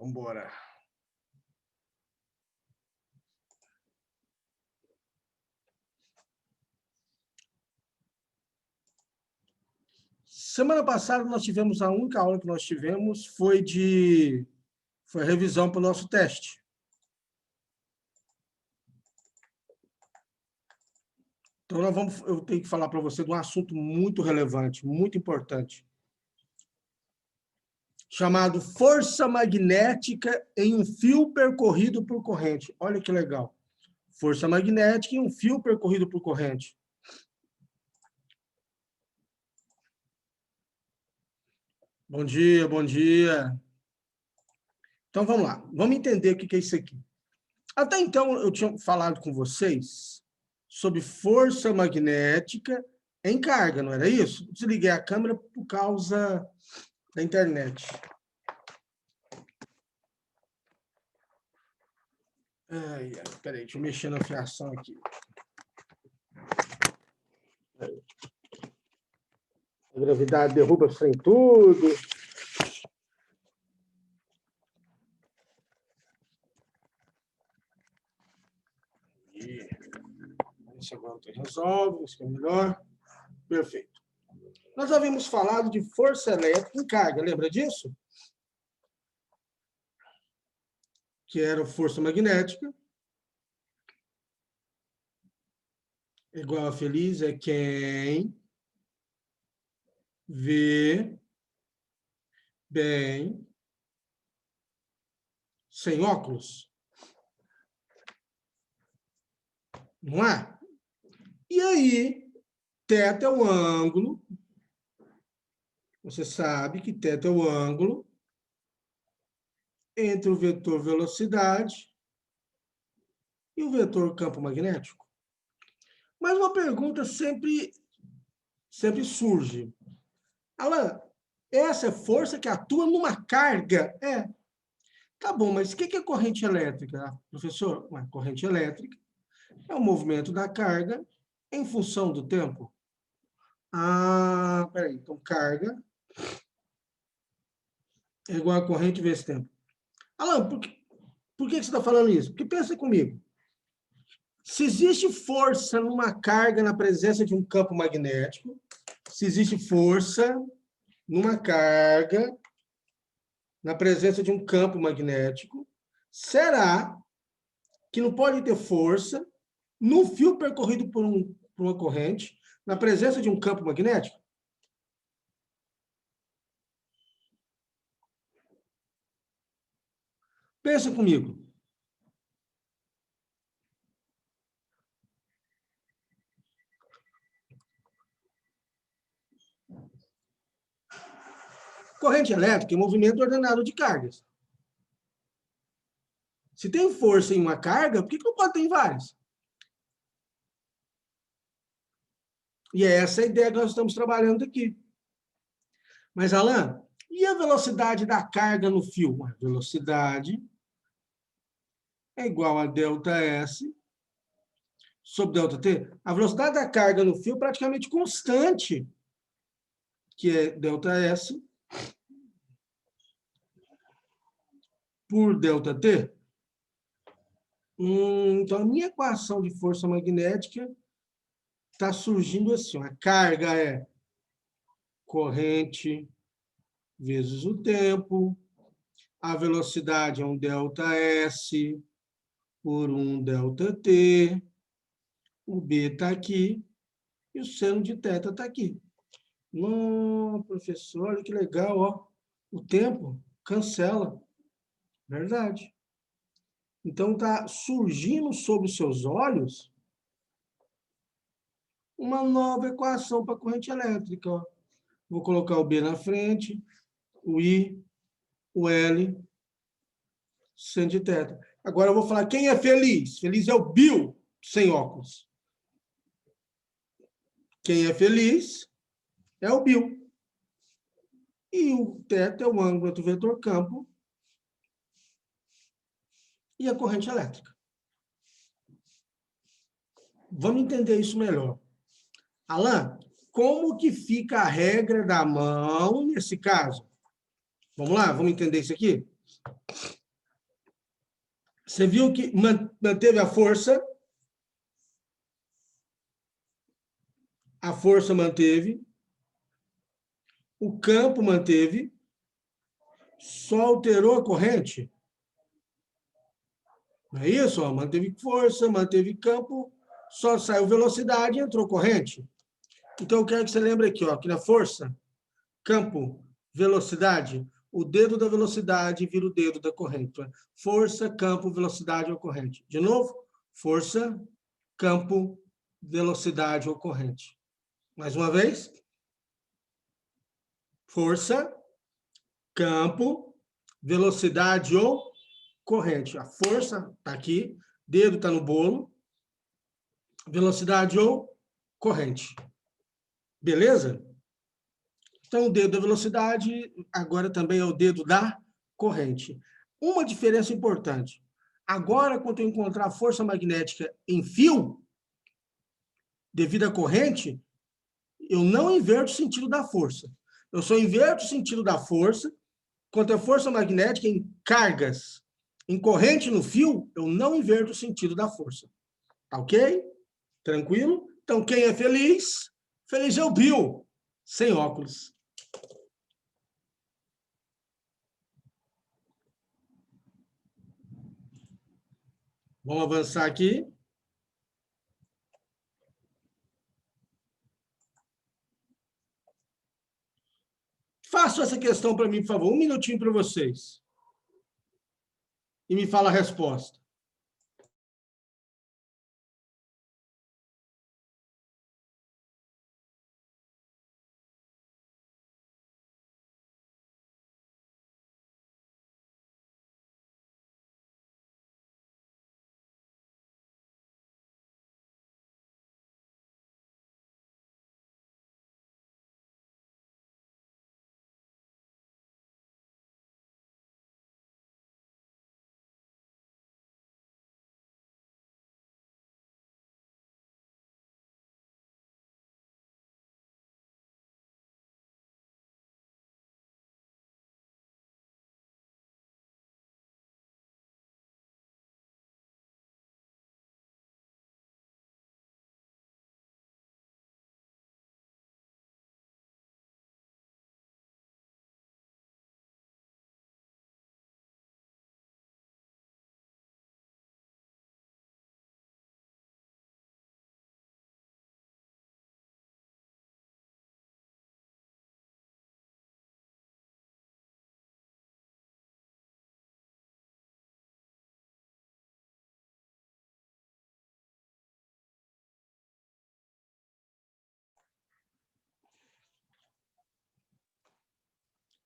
Vamos embora. Semana passada nós tivemos, a única aula que nós tivemos foi a revisão para o nosso teste. Então, eu tenho que falar para você de um assunto muito relevante, muito importante, chamado força magnética em um fio percorrido por corrente. Olha que legal. Força magnética em um fio percorrido por corrente. Bom dia, bom dia. Então, vamos lá. Vamos entender o que é isso aqui. Até então, eu tinha falado com vocês sobre força magnética em carga, não era isso? Desliguei a câmera por causa da internet. Peraí, deixa eu mexer na fiação aqui. A gravidade derruba sem tudo. Isso agora resolve, isso é melhor. Perfeito. Nós havíamos falado de força elétrica em carga, lembra disso? Que era força magnética. Igual a feliz é quem vê bem sem óculos. Não é? E aí, θ é o ângulo. Você sabe que θ é o ângulo entre o vetor velocidade e o vetor campo magnético. Mas uma pergunta sempre surge. Alan, essa é força que atua numa carga? É. Tá bom, mas o que é corrente elétrica, professor? Ué, corrente elétrica é o movimento da carga em função do tempo. Ah, peraí. Então, carga é igual a corrente vezes tempo. Alan, por que você está falando isso? Porque pensa comigo. Se existe força numa carga na presença de um campo magnético, se existe força numa carga na presença de um campo magnético, será que não pode ter força no fio percorrido por uma corrente na presença de um campo magnético? Pensa comigo. Corrente elétrica é movimento ordenado de cargas. Se tem força em uma carga, por que não pode ter em várias? E é essa a ideia que nós estamos trabalhando aqui. Mas, Alan, e a velocidade da carga no fio? A velocidade é igual a ΔS sobre ΔT. A velocidade da carga no fio é praticamente constante, que é ΔS por ΔT. Então, a minha equação de força magnética está surgindo assim. A carga é corrente vezes o tempo. A velocidade é um ΔS por um ΔT. O B está aqui. E o seno de θ está aqui. Não, professor, olha que legal, ó. O tempo cancela. Verdade. Então, está surgindo sob os seus olhos uma nova equação para a corrente elétrica. Ó. Vou colocar o B na frente, o I, o L, seno de θ. Agora eu vou falar quem é feliz. Feliz é o Bill, sem óculos. Quem é feliz é o Bill. E o θ é o ângulo entre o vetor campo e a corrente elétrica. Vamos entender isso melhor. Alan, como que fica a regra da mão nesse caso? Vamos lá, vamos entender isso aqui? Você viu que manteve a força manteve, o campo manteve, só alterou a corrente. Não é isso? Ó, manteve força, manteve campo, só saiu velocidade e entrou corrente. Então, eu quero que você lembre aqui, ó, que na força, campo, velocidade, o dedo da velocidade vira o dedo da corrente. Força, campo, velocidade ou corrente. De novo, força, campo, velocidade ou corrente. Mais uma vez. Força, campo, velocidade ou corrente. A força está aqui, dedo está no bolo, velocidade ou corrente. Beleza? Então, o dedo da velocidade agora também é o dedo da corrente. Uma diferença importante. Agora, quando eu encontrar a força magnética em fio, devido à corrente, eu não inverto o sentido da força. Eu só inverto o sentido da força quanto à força magnética em cargas, em corrente no fio, eu não inverto o sentido da força. Tá ok? Tranquilo? Então, quem é feliz? Feliz é o Bill, sem óculos. Vamos avançar aqui. Faça essa questão para mim, por favor. Um minutinho para vocês. E me fala a resposta.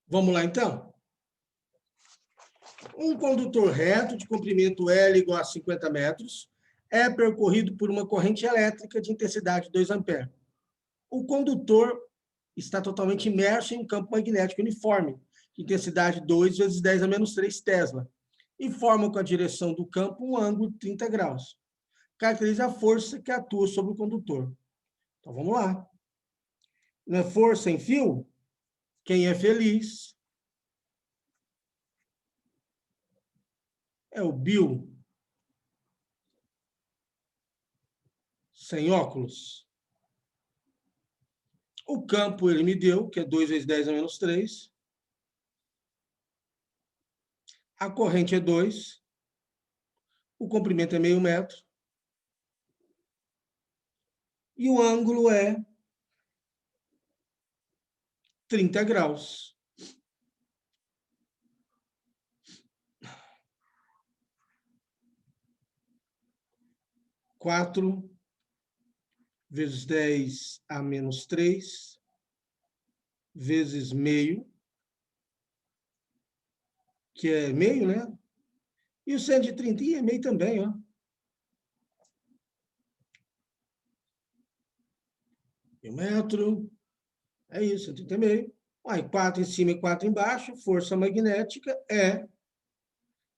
Vamos lá, então? Um condutor reto de comprimento L igual a 50 metros é percorrido por uma corrente elétrica de intensidade 2 amperes. O condutor está totalmente imerso em um campo magnético uniforme, de intensidade 2 vezes 10 a menos 3 Tesla, e forma com a direção do campo um ângulo de 30 graus. Caracteriza a força que atua sobre o condutor. Então, vamos lá. Na força em fio, quem é feliz é o Bill, sem óculos. O campo ele me deu, que é 2 vezes 10 a menos 3. A corrente é 2. O comprimento é meio metro. E o ângulo é 30 graus. 4 vezes 10 a menos 3, vezes meio, que é meio, né? E o 130 é meio também, ó. E o metro, é isso, 130 é meio. Aí, 4 em cima e 4 embaixo, força magnética é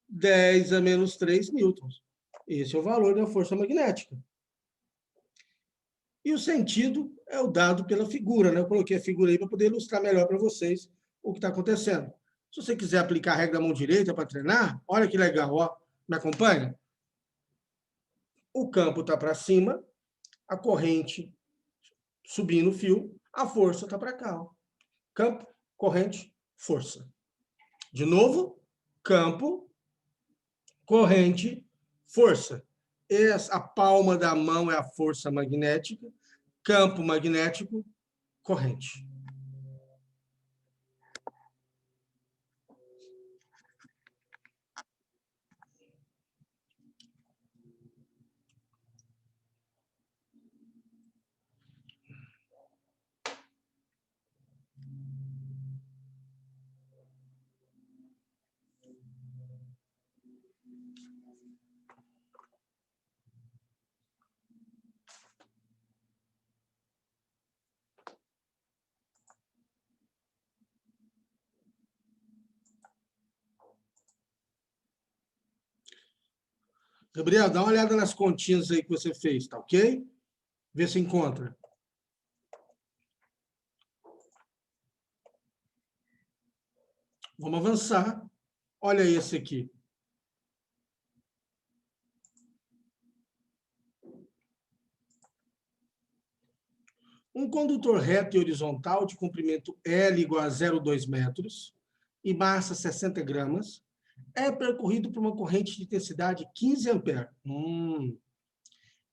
10 a menos 3 newtons. Esse é o valor da força magnética. E o sentido é o dado pela figura, né? Eu coloquei a figura aí para poder ilustrar melhor para vocês o que está acontecendo. Se você quiser aplicar a regra da mão direita para treinar, olha que legal, ó. Me acompanha? O campo está para cima, a corrente subindo o fio, a força está para cá. Ó. Campo, corrente, força. De novo, campo, corrente, força. A palma da mão é a força magnética, campo magnético, corrente. Gabriel, dá uma olhada nas continhas aí que você fez, tá ok? Vê se encontra. Vamos avançar. Olha esse aqui. Um condutor reto e horizontal de comprimento L igual a 0,2 metros e massa 60 gramas é percorrido por uma corrente de intensidade 15 amperes.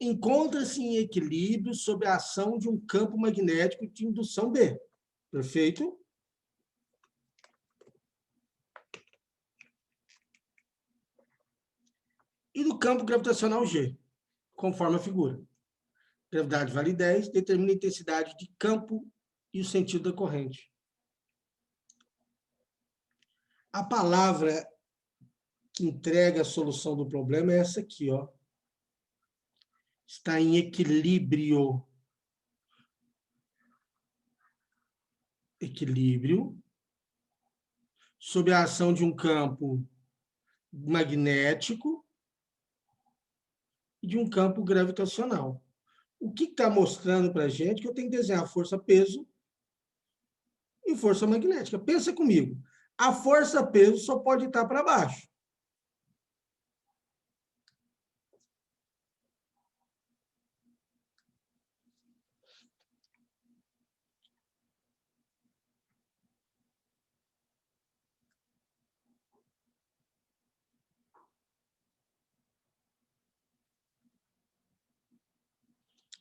Encontra-se em equilíbrio sob a ação de um campo magnético de indução B. Perfeito? E do campo gravitacional G, conforme a figura. Gravidade vale 10, determina a intensidade de campo e o sentido da corrente. A palavra que entrega a solução do problema é essa aqui, ó. Está em equilíbrio. Equilíbrio sob a ação de um campo magnético e de um campo gravitacional. O que está mostrando para a gente que eu tenho que desenhar força-peso e força magnética. Pensa comigo. A força-peso só pode estar para baixo.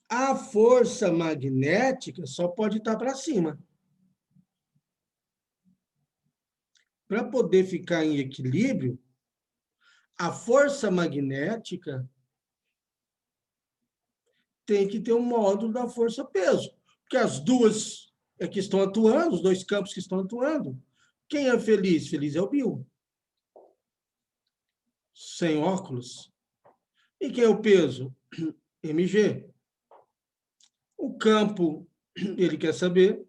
A força magnética só pode estar para cima. Para poder ficar em equilíbrio, a força magnética tem que ter um módulo da força-peso. Porque as duas que estão atuando, os dois campos que estão atuando, quem é feliz? Feliz é o Bill. Sem óculos. E quem é o peso? MG. O campo, ele quer saber.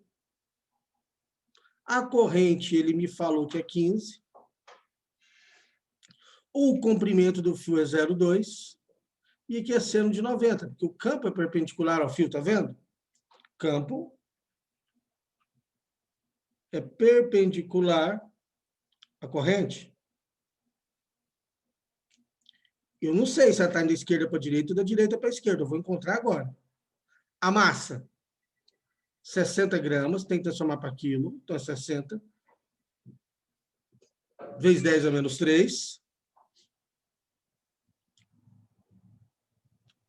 A corrente, ele me falou que é 15. O comprimento do fio é 0,2. E aqui é seno de 90, porque o campo é perpendicular ao fio, tá vendo? Campo é perpendicular à corrente. Eu não sei se ela está da esquerda para a direita ou da direita para a esquerda. Eu vou encontrar agora. A massa, 60 gramas, tem que transformar para quilo. Então, é 60 vezes 10 a menos 3.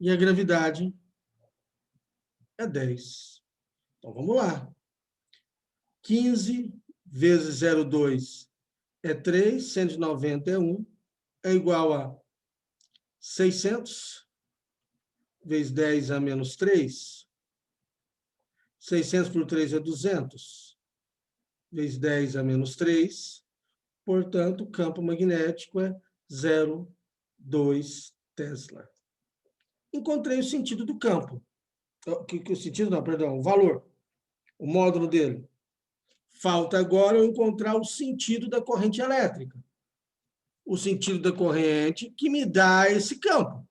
E a gravidade é 10. Então, vamos lá. 15 vezes 0,2 é 3, 190 é 1, é igual a 600 vezes 10 a menos 3. 600 por 3 é 200, vezes 10 a menos 3. Portanto, o campo magnético é 0,2 Tesla. Encontrei o sentido do campo. O sentido não, perdão, o valor, o módulo dele. Falta agora eu encontrar o sentido da corrente elétrica. O sentido da corrente que me dá esse campo.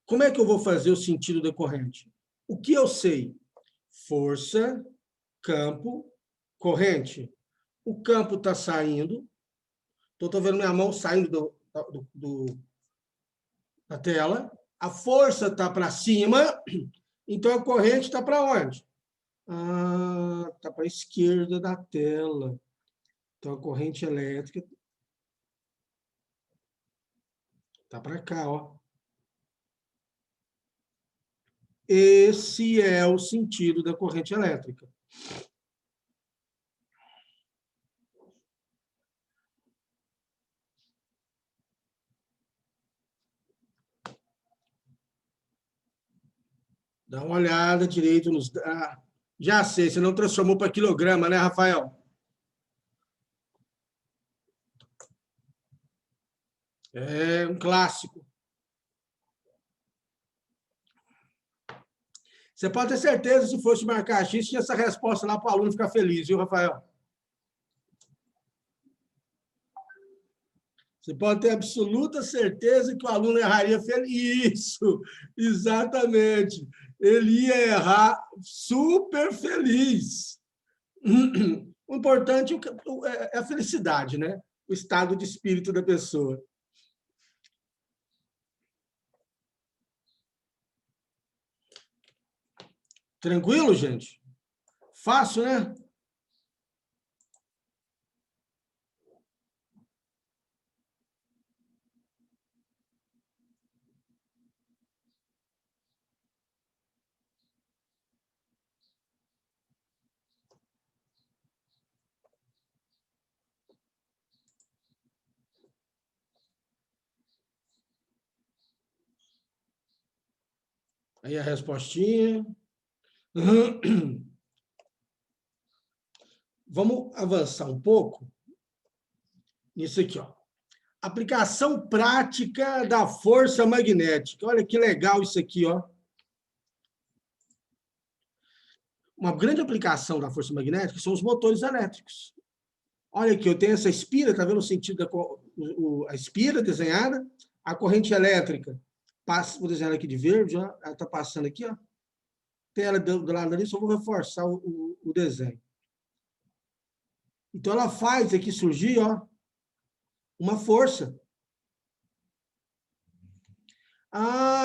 Como é que eu vou fazer o sentido da corrente? O que eu sei? força, campo, corrente. O campo está saindo. Então, estou vendo minha mão saindo da tela. A força está para cima. Então, a corrente está para onde? Está para a esquerda da tela. Então, a corrente elétrica está para cá, ó. Esse é o sentido da corrente elétrica. Dá uma olhada direito nos... já sei, você não transformou para quilograma, né, Rafael? É um clássico. Você pode ter certeza, se fosse marcar X, tinha essa resposta lá para o aluno ficar feliz, viu, Rafael? Você pode ter absoluta certeza que o aluno erraria feliz. Isso, exatamente. Ele ia errar super feliz. O importante é a felicidade, né? O estado de espírito da pessoa. Tranquilo, gente? Fácil, né? Aí a respostinha. Vamos avançar um pouco nisso aqui, ó. Aplicação prática da força magnética. Olha que legal isso aqui, ó. Uma grande aplicação da força magnética são os motores elétricos. Olha aqui, eu tenho essa espira, tá vendo o sentido a espira desenhada? A corrente elétrica, vou desenhar aqui de verde, ó, ela está passando aqui, ó. Tem ela do lado ali, só vou reforçar o desenho. Então, ela faz aqui surgir, ó, uma força.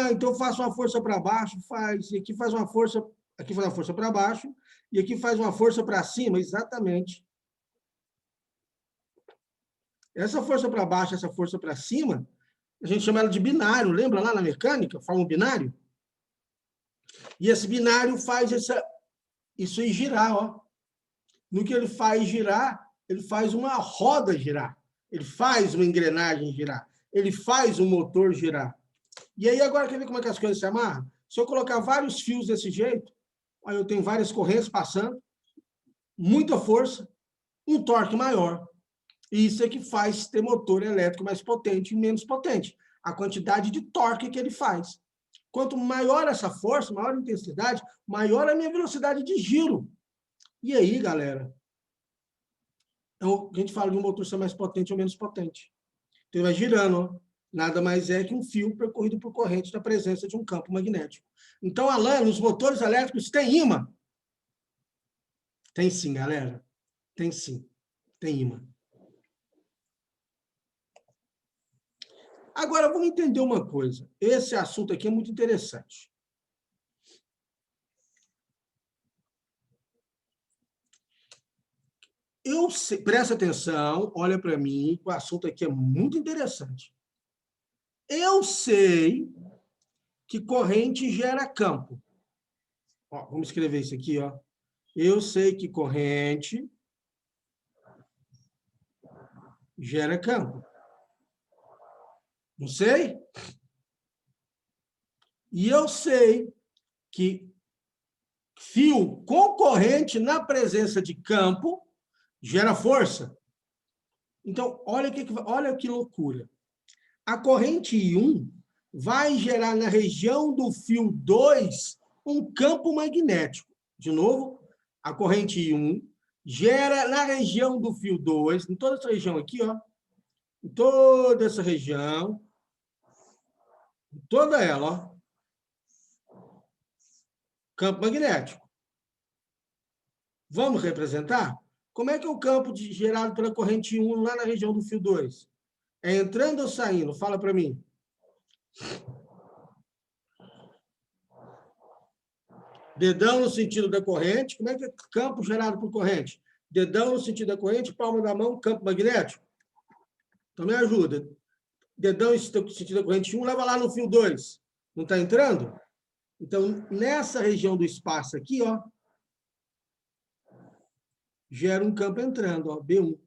Então eu faço uma força para baixo, faz, e aqui faz uma força, aqui faz uma força para baixo, e aqui faz uma força para cima, exatamente. Essa força para baixo, essa força para cima, a gente chama ela de binário, lembra lá na mecânica? Fala um binário? E esse binário faz isso aí girar, ó. No que ele faz girar, ele faz uma roda girar, ele faz uma engrenagem girar, ele faz um motor girar. E aí, agora, quer ver como é que as coisas se amarram? Se eu colocar vários fios desse jeito, aí eu tenho várias correntes passando, muita força, um torque maior. E isso é que faz ter motor elétrico mais potente e menos potente. A quantidade de torque que ele faz. Quanto maior essa força, maior a intensidade, maior a minha velocidade de giro. E aí, galera, a gente fala de um motor ser mais potente ou menos potente. Então, ele vai girando, ó. Nada mais é que um fio percorrido por corrente da presença de um campo magnético. Então, Alan, nos motores elétricos tem ímã? Tem sim, galera. Tem sim. Tem ímã. Agora, vamos entender uma coisa. Esse assunto aqui é muito interessante. Presta atenção, olha para mim, o assunto aqui é muito interessante. Eu sei que corrente gera campo. Ó, vamos escrever isso aqui, ó. Eu sei que corrente gera campo. Não sei? E eu sei que fio com corrente na presença de campo gera força. Então, olha que loucura. A corrente I1 vai gerar na região do fio 2 um campo magnético. De novo, a corrente I1 gera na região do fio 2, em toda essa região aqui, ó, em toda essa região, toda ela, ó, campo magnético. Vamos representar? Como é que é o campo gerado pela corrente 1 lá na região do fio 2? É entrando ou saindo? Fala para mim. Dedão no sentido da corrente. Como é que é campo gerado por corrente? Dedão no sentido da corrente, palma da mão, campo magnético. Então, me ajuda. Dedão no sentido da corrente 1, leva lá no fio 2. Não está entrando? Então, nessa região do espaço aqui, ó, gera um campo entrando, ó, B1.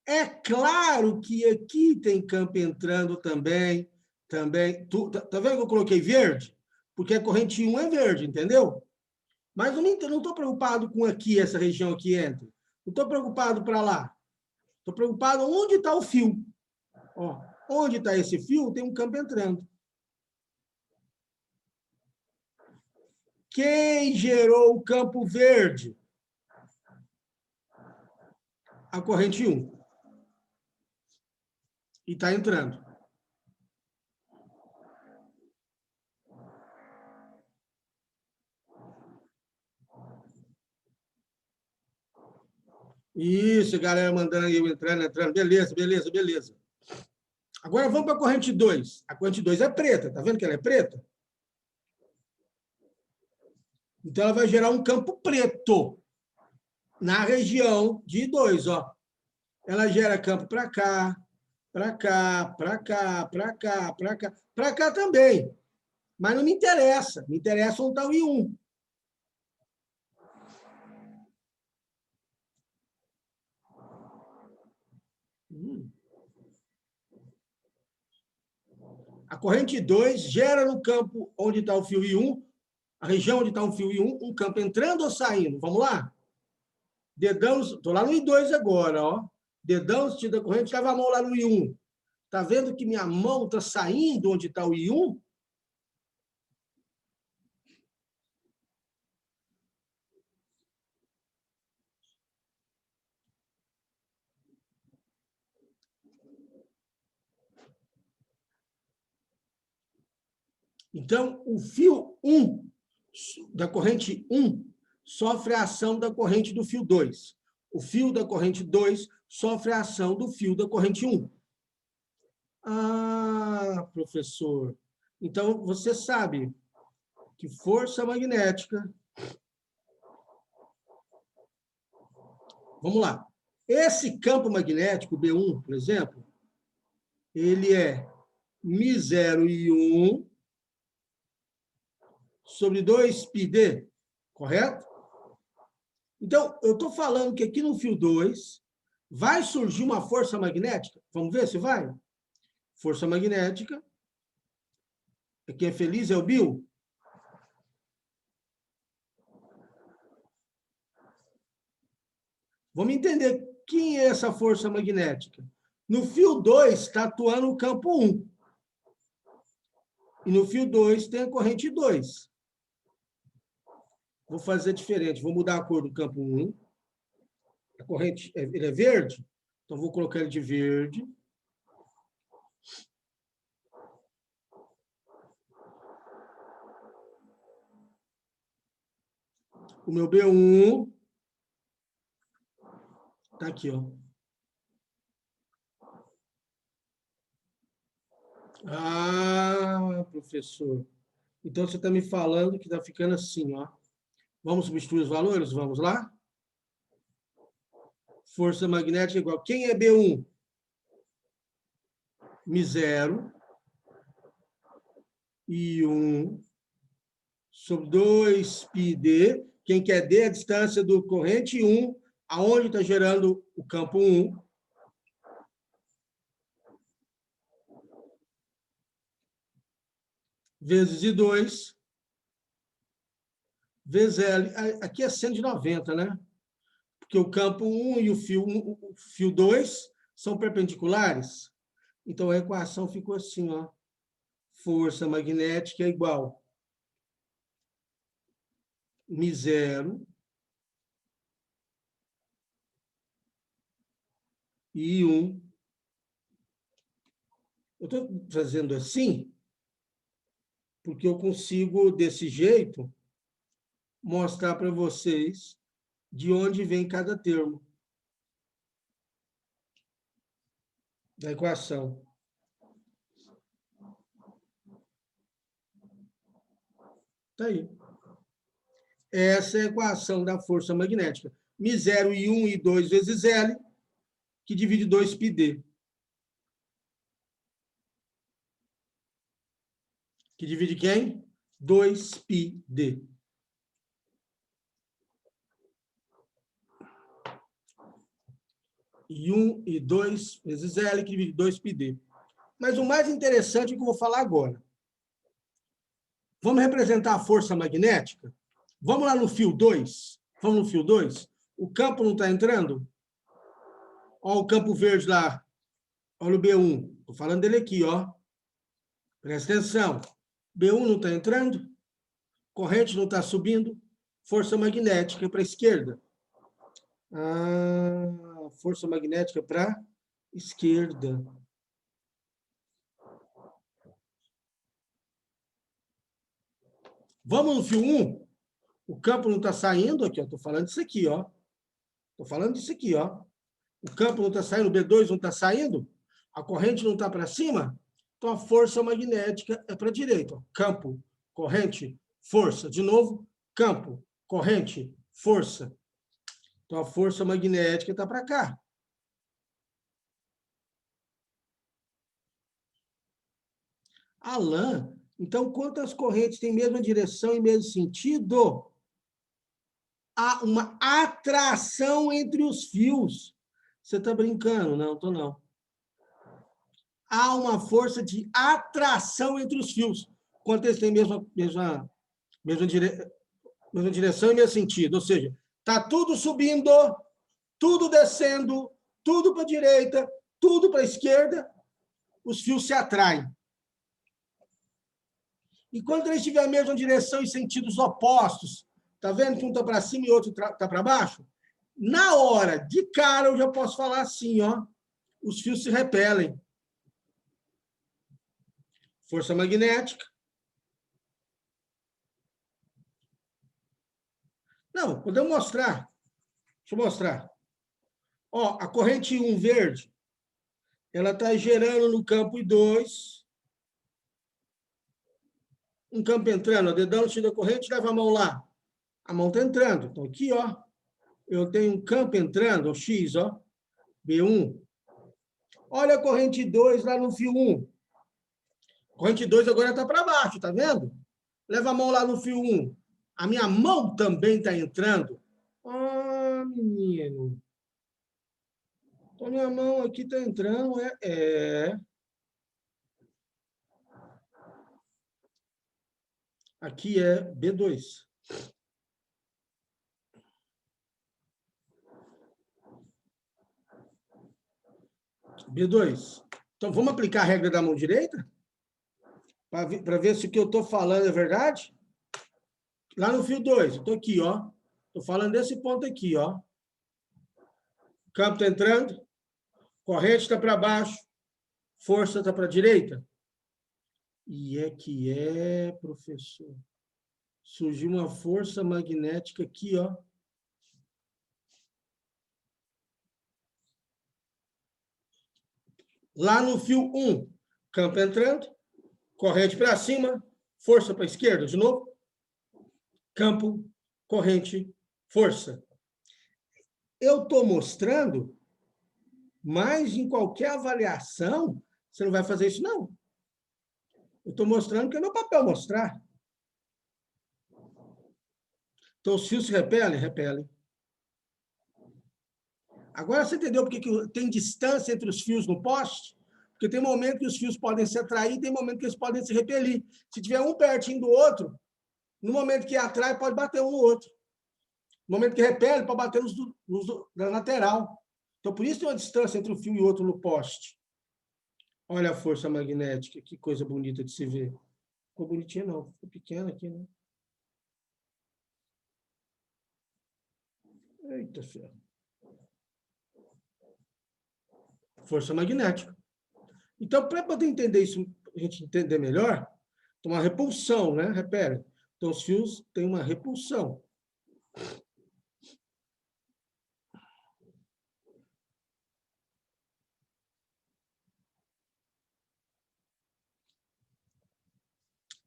É claro que aqui tem campo entrando também. Tá vendo que eu coloquei verde? Porque a corrente 1 é verde, entendeu? Mas eu não estou preocupado com aqui, essa região aqui entra. Não estou preocupado para lá. Estou preocupado onde está o fio. Ó, onde está esse fio, tem um campo entrando. Quem gerou o campo verde? A corrente 1. E está entrando. Isso, galera mandando eu entrando. Beleza, beleza, beleza. Agora vamos para a corrente 2. A corrente 2 é preta, tá vendo que ela é preta? Então ela vai gerar um campo preto na região de 2, ó. Ela gera campo para cá, para cá, para cá, para cá, para cá, para cá também. Mas não me interessa. Me interessa onde está o I1. A corrente 2 gera no campo onde está o fio I1, a região onde está o fio I1, um campo entrando ou saindo. Vamos lá? Dedão, estou lá no I2 agora, ó. Dedão, sentido da corrente, leva a mão lá no I1. Está vendo que minha mão está saindo onde está o I1? Então, o fio 1, da corrente 1, sofre a ação da corrente do fio 2. O fio da corrente 2 sofre a ação do fio da corrente 1. Ah, professor. Então, você sabe que força magnética... Vamos lá. Esse campo magnético, B1, por exemplo, ele é μ0 e 1 sobre 2πd, correto? Então, eu estou falando que aqui no fio 2 vai surgir uma força magnética. Vamos ver se vai? Força magnética. Quem é feliz é o Bill. Vamos entender quem é essa força magnética. No fio 2 está atuando o campo 1. E no fio 2 tem a corrente 2. Vou fazer diferente. Vou mudar a cor do campo 1. A corrente, ele é verde? Então, vou colocar ele de verde. O meu B1 está aqui, ó. Ah, professor. Então, você está me falando que está ficando assim, ó. Vamos substituir os valores? Vamos lá? Força magnética igual. Quem é B1? μ0 e 1 sobre 2πd. Quem quer D é a distância do corrente 1, aonde está gerando o campo 1. Vezes I2, vezes L. Aqui é 190, né? Porque o campo 1 e o fio 2 são perpendiculares. Então, a equação ficou assim, ó. Força magnética é igual μ0 e 1. Eu estou fazendo assim porque eu consigo, desse jeito, mostrar para vocês de onde vem cada termo da equação. Está aí. Essa é a equação da força magnética. μ0 e 1 e 2 vezes L, que divide 2πd. Que divide quem? 2πd. E 1 e 2 vezes L, que divide 2πd. Mas o mais interessante é o que eu vou falar agora. Vamos representar a força magnética? Vamos lá no fio 2? Vamos no fio 2? O campo não está entrando? Olha o campo verde lá. Olha o B1. Estou falando dele aqui, ó. Presta atenção. B1 não está entrando? Corrente não está subindo? Força magnética para a esquerda. Força magnética para a esquerda. Vamos no fio 1? O campo não está saindo aqui, ó. Estou falando disso aqui, ó. Estou falando disso aqui, ó. O campo não está saindo, o B2 não está saindo, a corrente não está para cima, então a força magnética é para a direita. Ó. Campo, corrente, força. De novo, campo, corrente, força. Então a força magnética está para cá. Alain, então quantas correntes têm mesma direção e mesmo sentido? Há uma atração entre os fios. Você está brincando? Não, estou não. Há uma força de atração entre os fios. Quanto eles têm mesma direção e mesmo sentido. Ou seja, está tudo subindo, tudo descendo, tudo para a direita, tudo para a esquerda, os fios se atraem. E quando eles tiverem a mesma direção e sentidos opostos, está vendo que um está para cima e outro está para baixo? Na hora, de cara, eu já posso falar assim, ó, os fios se repelem. Força magnética. Não, podemos mostrar. Deixa eu mostrar. Ó, a corrente 1 verde, ela está gerando no campo I2. Um campo entrando, o dedão no fio da corrente, leva a mão lá. A mão está entrando. Então, aqui, ó, eu tenho um campo entrando, o X, ó, B1. Olha a corrente 2 lá no fio 1. Corrente 2 agora está para baixo, tá vendo? Leva a mão lá no fio 1. A minha mão também está entrando. Ah, menino. Então, minha mão aqui está entrando. Aqui é B2. B2. Então, vamos aplicar a regra da mão direita? Para ver se o que eu estou falando é verdade? Lá no fio 2, eu estou aqui, ó. Estou falando desse ponto aqui, ó. O campo está entrando, corrente está para baixo, força está para a direita. E professor. Surgiu uma força magnética aqui, ó. Lá no fio 1, campo entrando, corrente para cima, força para a esquerda, de novo. Campo, corrente, força. Eu estou mostrando, mas em qualquer avaliação, você não vai fazer isso, não. Eu estou mostrando porque é meu papel mostrar. Então, os fios se repelem? Repelem. Agora, você entendeu por que tem distância entre os fios no poste? Porque tem momento que os fios podem se atrair, tem momento que eles podem se repelir. Se tiver um pertinho do outro, no momento que atrai, pode bater um no outro. No momento que repele, pode bater na lateral. Então, por isso tem uma distância entre um fio e outro no poste. Olha a força magnética, que coisa bonita de se ver. Ficou bonitinha, não. Ficou pequena aqui, né? Eita, ferro. Força magnética. Então, para poder entender isso, a gente entender melhor, tem uma repulsão, né? Repere. Então, os fios têm uma repulsão.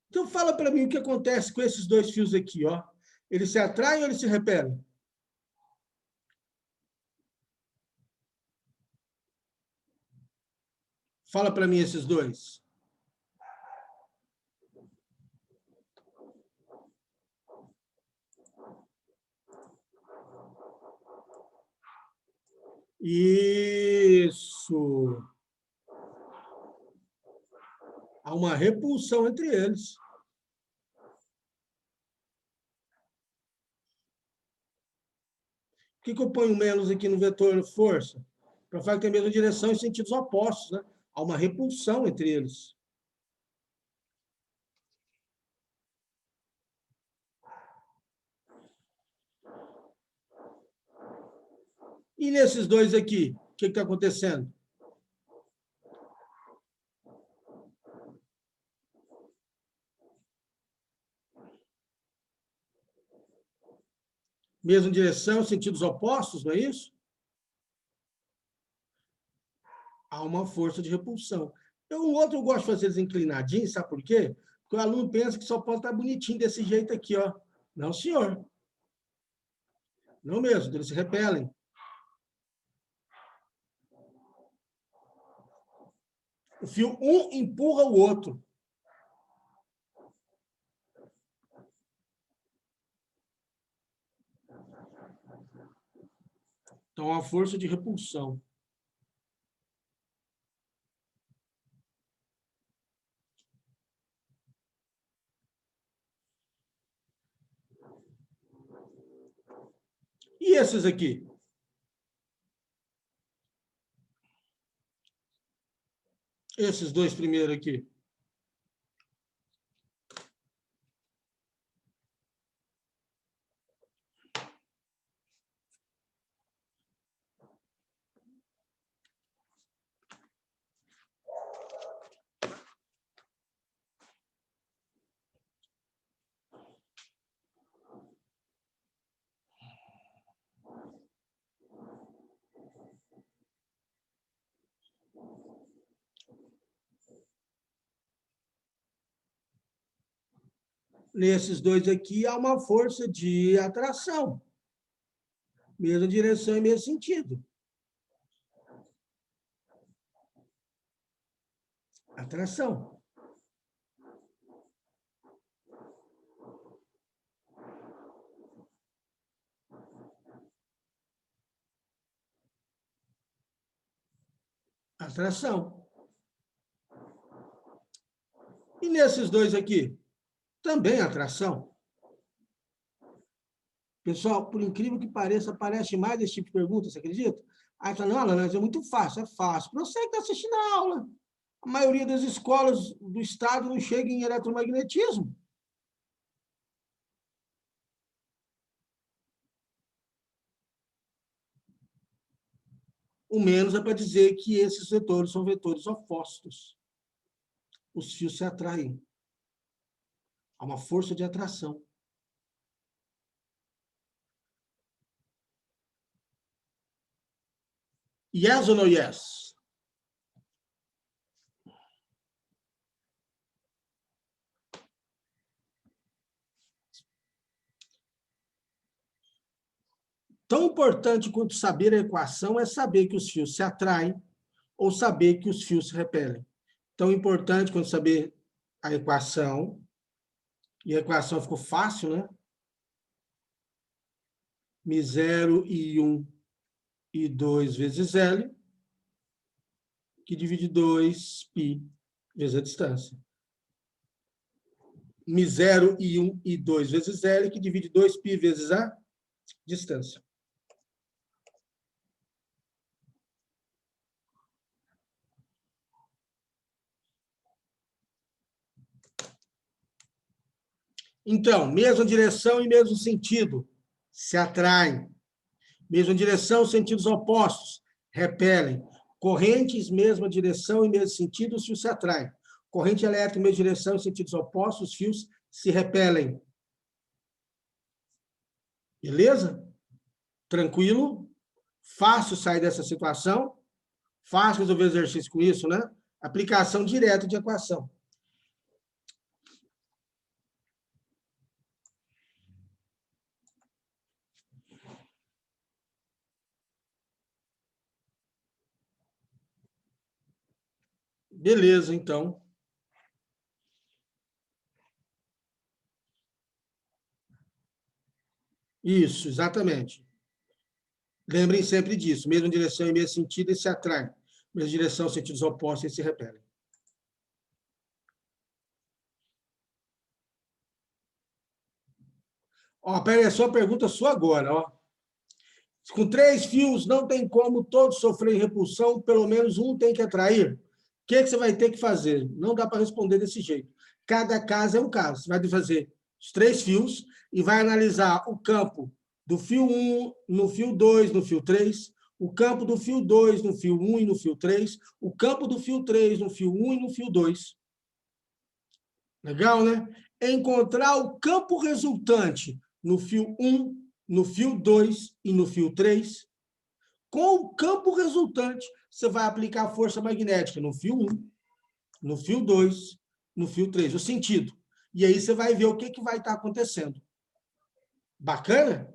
Então, fala para mim o que acontece com esses dois fios aqui, ó. Eles se atraem ou eles se repelem? Fala para mim esses dois. Isso. Há uma repulsão entre eles. Por que eu ponho menos aqui no vetor força? Para falar que tem a mesma direção em sentidos opostos, né? Há uma repulsão entre eles. E nesses dois aqui, o que está acontecendo? Mesma direção, sentidos opostos, não é isso? Há uma força de repulsão. Um outro eu gosto de fazer eles inclinadinhos, sabe por quê? Porque o aluno pensa que só pode estar bonitinho desse jeito aqui, ó. Não, senhor. Não mesmo, eles se repelem. O fio um empurra o outro. Então, há uma força de repulsão. E esses aqui? Esses dois primeiros aqui. Nesses dois aqui, há uma força de atração. Mesma direção e mesmo sentido. Atração. Atração. E nesses dois aqui? Também atração. Pessoal, por incrível que pareça, aparece mais esse tipo de pergunta, você acredita? Aí fala, não, Alan, é muito fácil, é fácil. Para você que está assistindo a aula. A maioria das escolas do estado não chega em eletromagnetismo. O menos é para dizer que esses vetores são vetores opostos. Os fios se atraem. Há uma força de atração. Yes ou no yes? Tão importante quanto saber a equação é saber que os fios se atraem ou saber que os fios se repelem. Tão importante quanto saber a equação, e a equação ficou fácil, né? Mi0 e 1 e 2 vezes L, que divide 2π vezes a distância. Mi0 e 1 e 2 vezes L, que divide 2π vezes a distância. Então, mesma direção e mesmo sentido se atraem. Mesma direção, sentidos opostos repelem. Correntes, mesma direção e mesmo sentido, os fios se atraem. Corrente elétrica, mesma direção e sentidos opostos, os fios se repelem. Beleza? Tranquilo? Fácil sair dessa situação? Fácil resolver exercício com isso, né? Aplicação direta de equação. Beleza, então. Isso, exatamente. Lembrem sempre disso. Mesma direção e mesmo sentido, eles se atraem. Mesma direção, sentidos opostos, eles se repelem. Ó, peraí, a sua pergunta sua agora, ó. Com 3 fios, não tem como todos sofrerem repulsão, pelo menos um tem que atrair. O que você vai ter que fazer? Não dá para responder desse jeito. Cada caso é um caso. Você vai fazer os 3 fios e vai analisar o campo do fio 1 no fio 2, no fio 3, o campo do fio 2 no fio 1 e no fio 3, o campo do fio 3 no fio 1 e no fio 2. Legal, né? Encontrar o campo resultante no fio 1, no fio 2 e no fio 3. Com o campo resultante, você vai aplicar a força magnética no fio 1, no fio 2, no fio 3, o sentido. E aí você vai ver o que vai estar acontecendo. Bacana?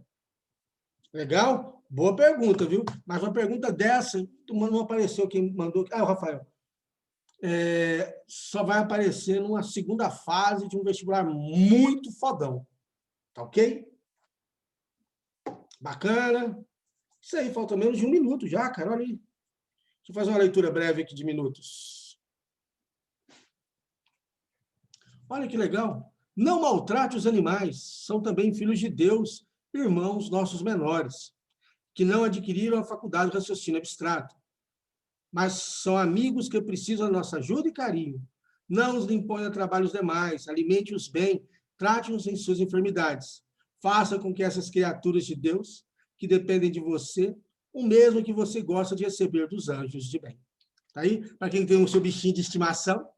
Legal? Boa pergunta, viu? Mas uma pergunta dessa, não apareceu quem mandou. Ah, o Rafael. Só vai aparecer numa segunda fase de um vestibular muito fodão. Tá ok? Bacana. Isso aí, falta menos de 1 minuto já, cara. Olha aí. Deixa eu fazer uma leitura breve aqui de minutos. Olha que legal. Não maltrate os animais. São também filhos de Deus, irmãos nossos menores, que não adquiriram a faculdade de raciocínio abstrato, mas são amigos que precisam da nossa ajuda e carinho. Não os imponha trabalhos demais, alimente-os bem, trate-os em suas enfermidades. Faça com que essas criaturas de Deus, que dependem de você, o mesmo que você gosta de receber dos anjos de bem. Tá aí? Para quem tem o seu bichinho de estimação,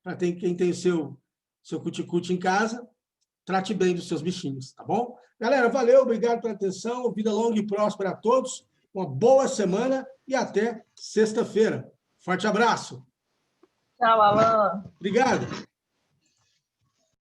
para quem tem o seu cuticute em casa, trate bem dos seus bichinhos, tá bom? Galera, valeu, obrigado pela atenção, vida longa e próspera a todos, uma boa semana e até sexta-feira. Forte abraço. Tchau, Alan. Obrigado.